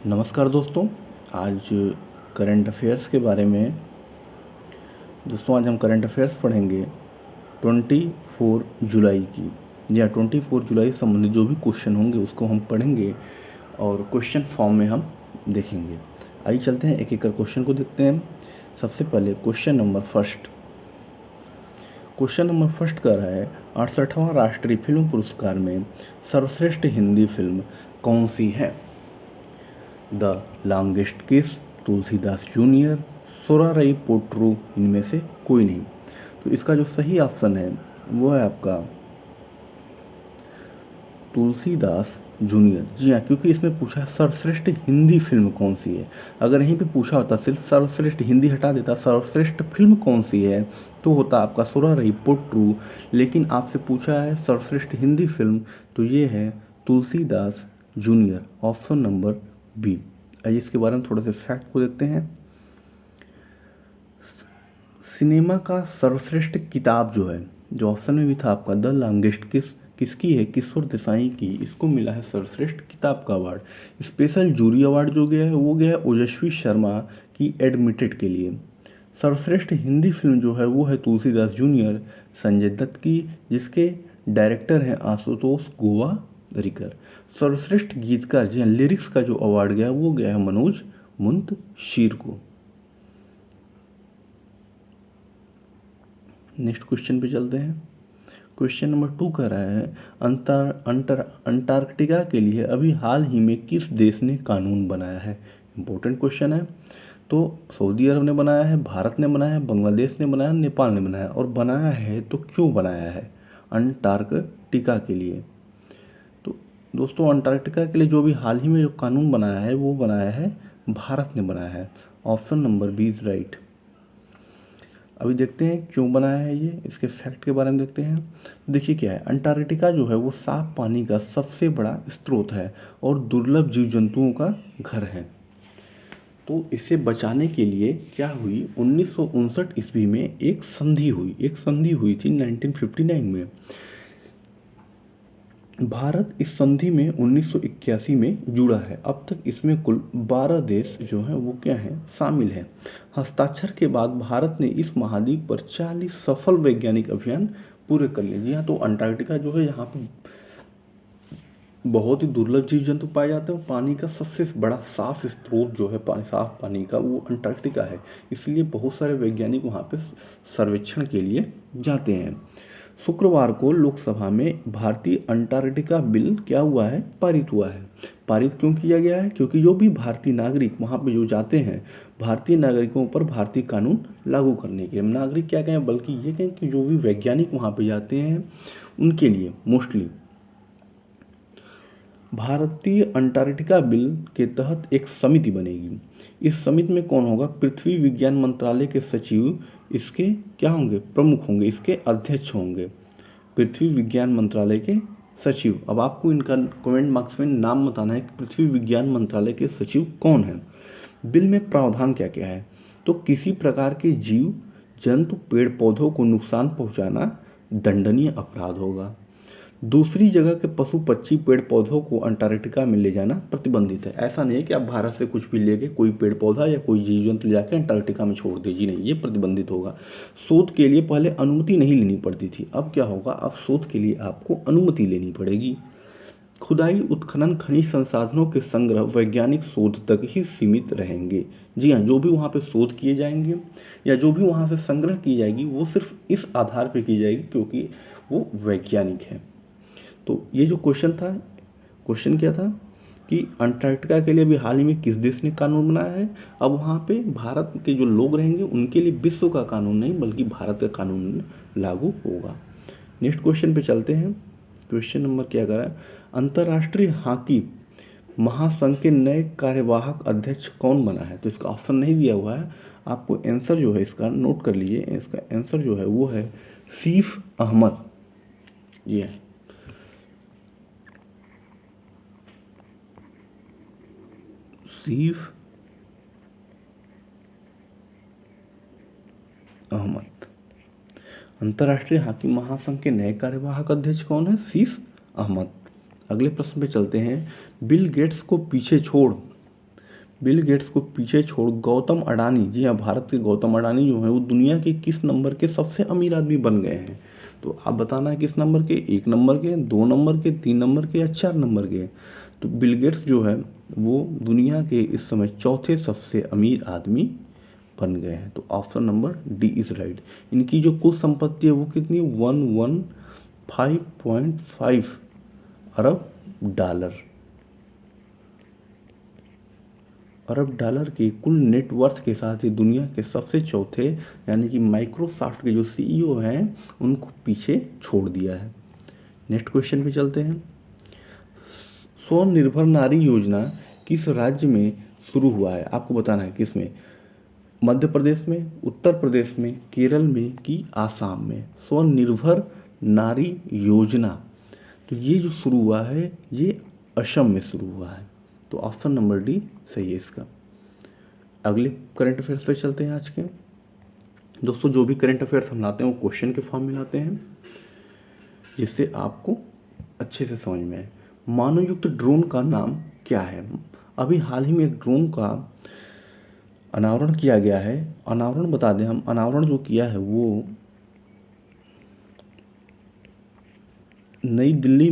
नमस्कार दोस्तों। आज करंट अफेयर्स के बारे में आज हम करंट अफेयर्स पढ़ेंगे 24 जुलाई की। या 24 जुलाई से संबंधित जो भी क्वेश्चन होंगे उसको हम पढ़ेंगे और क्वेश्चन फॉर्म में हम देखेंगे। आइए चलते हैं, एक एक कर क्वेश्चन को देखते हैं। सबसे पहले क्वेश्चन नंबर फर्स्ट कर रहा है 68वां राष्ट्रीय फिल्म पुरस्कार में सर्वश्रेष्ठ हिंदी फिल्म कौन सी है? द लॉन्गेस्ट किस, तुलसीदास जूनियर, सोरारई पोट्रू, इनमें से कोई नहीं। तो इसका जो सही ऑप्शन है वो है आपका तुलसीदास जूनियर। जी हाँ, क्योंकि इसमें पूछा है सर्वश्रेष्ठ हिंदी फिल्म कौन सी है। अगर यहीं पे पूछा होता सिर्फ सर्वश्रेष्ठ हिंदी हटा देता, सर्वश्रेष्ठ फिल्म कौन सी है, तो होता आपका सोरारई पोट्रू। लेकिन आपसे पूछा है सर्वश्रेष्ठ हिंदी फिल्म, तो ये है Tulsidas junior, option number B. आइए इसके बारे में थोड़े से फैक्ट को देखते हैं। सिनेमा का सर्वश्रेष्ठ किताब जो है, जो ऑप्शन में भी था आपका द लॉन्गेस्ट किस, किसकी है? किशोर देसाई की। इसको मिला है सर्वश्रेष्ठ किताब का अवार्ड। स्पेशल जूरी अवार्ड जो गया है वो गया है ओजस्वी शर्मा की एडमिटेड के लिए। सर्वश्रेष्ठ हिंदी फिल्म जो है वो है तुलसीदास जूनियर, संजय दत्त की, जिसके डायरेक्टर हैं आशुतोष गोवारिकर। सर्वश्रेष्ठ गीतकार, जी हाँ, लिरिक्स का जो अवार्ड गया वो गया है मनोज मुंतशिर को। नेक्स्ट क्वेश्चन पे चलते हैं। क्वेश्चन नंबर 2 कह रहा है अंटार्कटिका के लिए अभी हाल ही में किस देश ने कानून बनाया है? इंपॉर्टेंट क्वेश्चन है। तो सऊदी अरब ने बनाया है, भारत ने बनाया है, बांग्लादेश ने बनाया, नेपाल ने बनाया। और बनाया है तो क्यों बनाया है अंटार्कटिका के लिए? तो दोस्तों अंटार्कटिका के लिए जो भी हाल ही में जो कानून बनाया है वो बनाया है भारत ने बनाया है। Option number B is right. अभी देखते हैं क्यों बनाया है ये, इसके फैक्ट के बारे में देखते हैं। देखिए क्या है, अंटार्कटिका जो है वो साफ पानी का सबसे बड़ा स्रोत है और दुर्लभ जीव जंतुओं का घर है। तो इसे बचाने के लिए क्या हुई, 1959 ईस्वी में एक संधि हुई थी 1959 में। भारत इस संधि में 1981 में जुड़ा है। अब तक इसमें कुल 12 देश जो हैं वो क्या हैं, शामिल हैं। हस्ताक्षर के बाद भारत ने इस महाद्वीप पर 40 सफल वैज्ञानिक अभियान पूरे कर लिए। जी हाँ, तो अंटार्कटिका जो है यहाँ पे बहुत ही दुर्लभ जीव जंतु पाए जाते हैं। पानी का सबसे बड़ा साफ स्रोत जो है साफ पानी का, वो अंटार्कटिका है। इसलिए बहुत सारे वैज्ञानिक वहाँ पे सर्वेक्षण के लिए जाते हैं। शुक्रवार को लोकसभा में भारतीय अंटार्कटिका बिल क्या हुआ है, पारित हुआ है। पारित क्यों किया गया है? क्योंकि जो भी भारतीय नागरिक वहाँ पे जो जाते हैं, भारतीय नागरिकों पर भारतीय कानून लागू करने के लिए, नागरिक क्या कहें बल्कि ये कहें कि जो भी वैज्ञानिक वहाँ पे जाते हैं उनके लिए मोस्टली भारतीय अंटार्कटिका बिल के तहत एक समिति बनेगी। इस समिति में कौन होगा? पृथ्वी विज्ञान मंत्रालय के सचिव इसके क्या होंगे, प्रमुख होंगे, इसके अध्यक्ष होंगे, पृथ्वी विज्ञान मंत्रालय के सचिव। अब आपको इनका कमेंट मार्क्स में नाम बताना है कि पृथ्वी विज्ञान मंत्रालय के सचिव कौन है। बिल में प्रावधान क्या क्या है? तो किसी प्रकार के जीव जंतु पेड़ पौधों को नुकसान पहुंचाना दंडनीय अपराध होगा। दूसरी जगह के पशु पक्षी पेड़ पौधों को अंटार्कटिका में ले जाना प्रतिबंधित है। ऐसा नहीं है कि आप भारत से कुछ भी लेके कोई पेड़ पौधा या कोई जीव जंतु ले जाकर अंटार्कटिका में छोड़ दीजिए, नहीं, ये प्रतिबंधित होगा। शोध के लिए पहले अनुमति नहीं लेनी पड़ती थी, अब क्या होगा, अब शोध के लिए आपको अनुमति लेनी पड़ेगी। खुदाई उत्खनन खनिज संसाधनों के संग्रह वैज्ञानिक शोध तक ही सीमित रहेंगे। जी हाँ, जो भी वहाँ पे शोध किए जाएंगे या जो भी वहाँ से संग्रह की जाएगी वो सिर्फ इस आधार पर की जाएगी क्योंकि वो वैज्ञानिक है। तो ये जो क्वेश्चन था, क्वेश्चन क्या था कि अंटार्कटिका के लिए भी हाल ही में किस देश ने कानून बनाया है? अब वहाँ पे भारत के जो लोग रहेंगे उनके लिए विश्व का कानून नहीं बल्कि भारत का कानून लागू होगा। नेक्स्ट क्वेश्चन पे चलते हैं। क्वेश्चन नंबर क्या कर रहा है, अंतर्राष्ट्रीय हॉकी महासंघ के नए कार्यवाहक अध्यक्ष कौन बना है? तो इसका ऑप्शन नहीं दिया हुआ है, आपको आंसर जो है इसका नोट कर लीजिए। इसका आंसर जो है वो है सीफ अहमद। ये सीफ अहमद। अंतर्राष्ट्रीय हॉकी महासंघ के नए कार्यवाहक अध्यक्ष कौन है? सीफ अहमद। अगले प्रश्न पे चलते हैं। बिल गेट्स को पीछे छोड़ बिल गेट्स को पीछे छोड़ गौतम अडानी, जी हाँ, भारत के गौतम अडानी जो हैं वो दुनिया के किस नंबर के सबसे अमीर आदमी बन गए हैं? तो आप बताना है किस नंबर के, 1 नंबर के, 2 नंबर के, 3 नंबर के या 4 नंबर के। तो बिल गेट्स जो है वो दुनिया के इस समय चौथे सबसे अमीर आदमी बन गए हैं। तो option number D is right. इनकी जो कुल संपत्ति है वो कितनी, 115.5 अरब डॉलर। अरब डॉलर के कुल नेटवर्थ के साथ ही दुनिया के सबसे चौथे यानी कि माइक्रोसॉफ्ट के जो सीईओ हैं उनको पीछे छोड़ दिया है। नेक्स्ट क्वेश्चन पे चलते हैं। स्वनिर्भर नारी योजना किस राज्य में शुरू हुआ है? आपको बताना है किस में, मध्य प्रदेश में, उत्तर प्रदेश में, केरल में कि आसाम में। स्वनिर्भर नारी योजना, तो ये जो शुरू हुआ है ये असम में शुरू हुआ है। तो ऑप्शन नंबर डी सही है इसका। अगले करंट अफेयर्स पे चलते हैं आज के। दोस्तों जो भी करंट अफेयर्स हम लाते हैं वो क्वेश्चन के फॉर्म में लाते हैं जिससे आपको अच्छे से समझ में आए। मानवयुक्त ड्रोन का नाम क्या है? अभी हाल ही में एक ड्रोन का अनावरण किया गया है। अनावरण बता दें हम, अनावरण जो किया है वो नई दिल्ली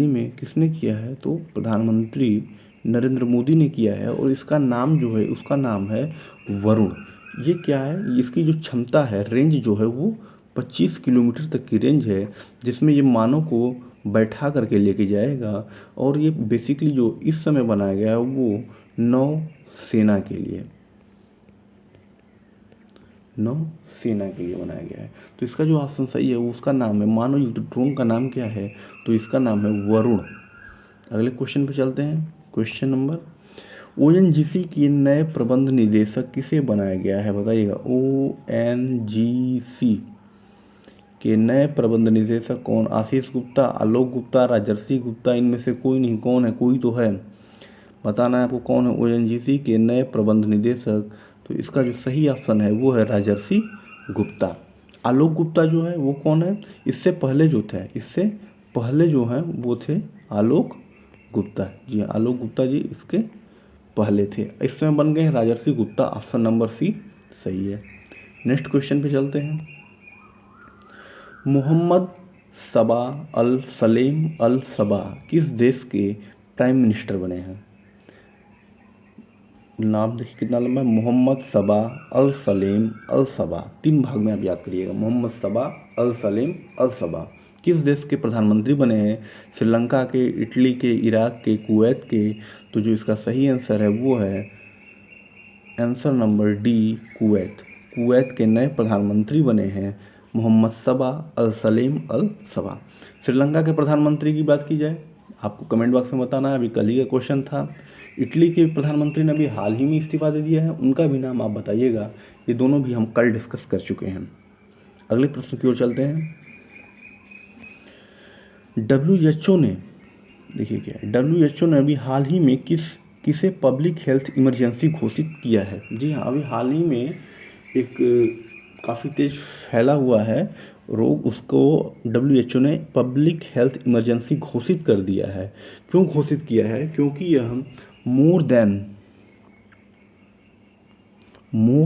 में किसने किया है? तो प्रधानमंत्री नरेंद्र मोदी ने किया है और इसका नाम जो है उसका नाम है वरुण। ये क्या है, इसकी जो क्षमता है, रेंज जो है वो 25 किलोमीटर तक की रेंज है जिसमें ये मानव को बैठा करके लेके जाएगा। और ये बेसिकली जो इस समय बनाया गया है वो नौसेना के लिए बनाया गया है। तो इसका जो ऑप्शन सही है वो उसका नाम है, मानव युद्ध ड्रोन का नाम क्या है? तो इसका नाम है वरुण। अगले क्वेश्चन पे चलते हैं। क्वेश्चन नंबर, ओएनजीसी के नए प्रबंध निदेशक किसे बनाया गया है? बताइएगा। ओएनजीसी के नए प्रबंध निदेशक कौन? आशीष गुप्ता, आलोक गुप्ता, राजर्षि गुप्ता, इनमें से कोई नहीं। कौन है? कोई तो है, बताना है आपको कौन है ओएनजीसी के नए प्रबंध निदेशक। तो इसका जो सही ऑप्शन है वो है राजर्षि गुप्ता। आलोक गुप्ता जो है वो कौन है? इससे पहले जो हैं वो थे आलोक गुप्ता। जी हाँ, आलोक गुप्ता जी इसके पहले थे। इस समय बन गए हैं राजर्षि गुप्ता। ऑप्शन नंबर सी सही है। नेक्स्ट क्वेश्चन पे चलते हैं। मोहम्मद सबा अल सलेम अल सबा किस देश के प्राइम मिनिस्टर बने हैं? नाम देखिए कितना लंबा है, मोहम्मद सबा अल सलेम अल सबा। 3 भाग में आप याद करिएगा, मोहम्मद सबा अल सलेम अल सबा किस देश के प्रधानमंत्री बने हैं? श्रीलंका के, इटली के, इराक के, कुवैत के। तो जो इसका सही आंसर है वो है answer number D, Kuwait. Kuwait के नए प्रधानमंत्री बने हैं मोहम्मद सबा अल सलेम अल सबा। श्रीलंका के प्रधानमंत्री की बात की जाए, आपको कमेंट बॉक्स में बताना है, अभी कल ही का क्वेश्चन था। इटली के प्रधानमंत्री ने अभी हाल ही में इस्तीफा दे दिया है, उनका भी नाम आप बताइएगा। ये दोनों भी हम कल डिस्कस कर चुके हैं। अगले प्रश्न की ओर चलते हैं। WHO ने, देखिए क्या है, WHO ने अभी हाल ही में किसे पब्लिक हेल्थ इमरजेंसी घोषित किया है? जी हाँ, अभी हाल ही में एक काफ़ी तेज फैला हुआ है रोग, उसको WHO ने पब्लिक हेल्थ इमरजेंसी घोषित कर दिया है। क्यों घोषित किया है? क्योंकि यह मोर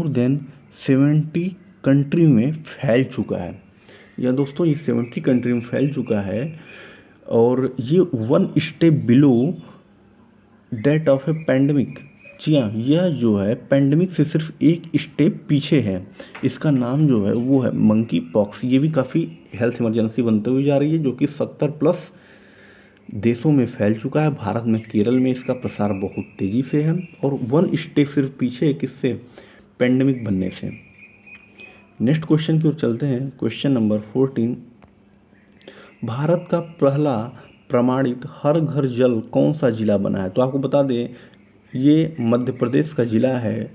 देन 70 कंट्री में फैल चुका है। या दोस्तों ये 70 कंट्री में फैल चुका है और ये 1 step below date of a pandemic. जी हाँ, यह जो है पैंडमिक से सिर्फ 1 स्टेप पीछे है। इसका नाम जो है वो है मंकी पॉक्स। ये भी काफ़ी हेल्थ इमरजेंसी बनते हुए जा रही है जो कि 70+ देशों में फैल चुका है। भारत में केरल में इसका प्रसार बहुत तेज़ी से है और 1 स्टेप सिर्फ पीछे है किससे? पैंडमिक बनने से। नेक्स्ट क्वेश्चन की ओर चलते हैं। क्वेश्चन नंबर 14, भारत का पहला प्रमाणित हर घर जल कौन सा जिला बना है? तो आपको बता दें ये मध्य प्रदेश का जिला है।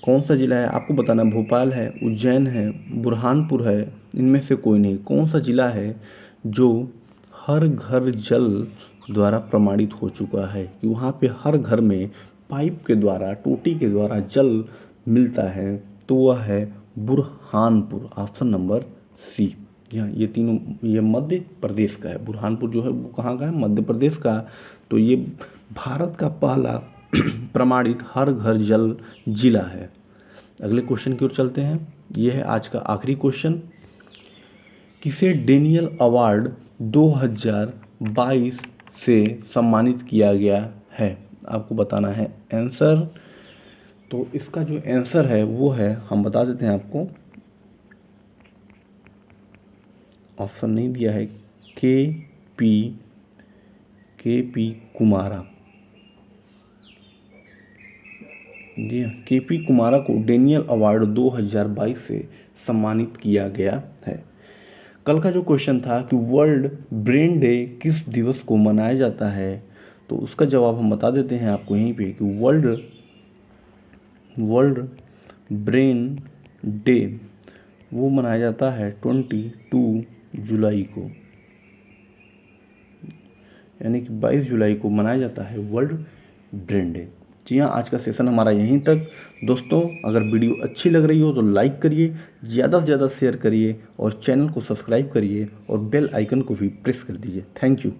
कौन सा जिला है आपको बताना, भोपाल है, उज्जैन है, बुरहानपुर है, इनमें से कोई नहीं। कौन सा जिला है जो हर घर जल द्वारा प्रमाणित हो चुका है कि वहाँ पे हर घर में पाइप के द्वारा, टोटी के द्वारा जल मिलता है? तो वह है बुरहानपुर। Option number C. यहाँ ये तीनों, ये मध्य प्रदेश का है। बुरहानपुर जो है वो कहाँ का है? मध्य प्रदेश का। तो ये भारत का पहला प्रमाणित हर घर जल जिला है। अगले क्वेश्चन की ओर चलते हैं। ये है आज का आखिरी क्वेश्चन। किसे डेनियल अवार्ड 2022 से सम्मानित किया गया है? आपको बताना है आंसर। तो इसका जो आंसर है वो है, हम बता देते हैं आपको, ऑप्शन नहीं दिया है, के पी कुमारा। जी हाँ, के पी कुमारा को डेनियल अवार्ड 2022 से सम्मानित किया गया है। कल का जो क्वेश्चन था कि वर्ल्ड ब्रेन डे किस दिवस को मनाया जाता है, तो उसका जवाब हम बता देते हैं आपको यहीं पे कि वर्ल्ड ब्रेन डे वो मनाया जाता है 22 जुलाई को, यानी कि 22 जुलाई को मनाया जाता है वर्ल्ड ब्रेन डे। जी हाँ, आज का सेशन हमारा यहीं तक। दोस्तों, अगर वीडियो अच्छी लग रही हो तो लाइक करिए, ज़्यादा से ज़्यादा शेयर करिए और चैनल को सब्सक्राइब करिए और बेल आइकन को भी प्रेस कर दीजिए। Thank you.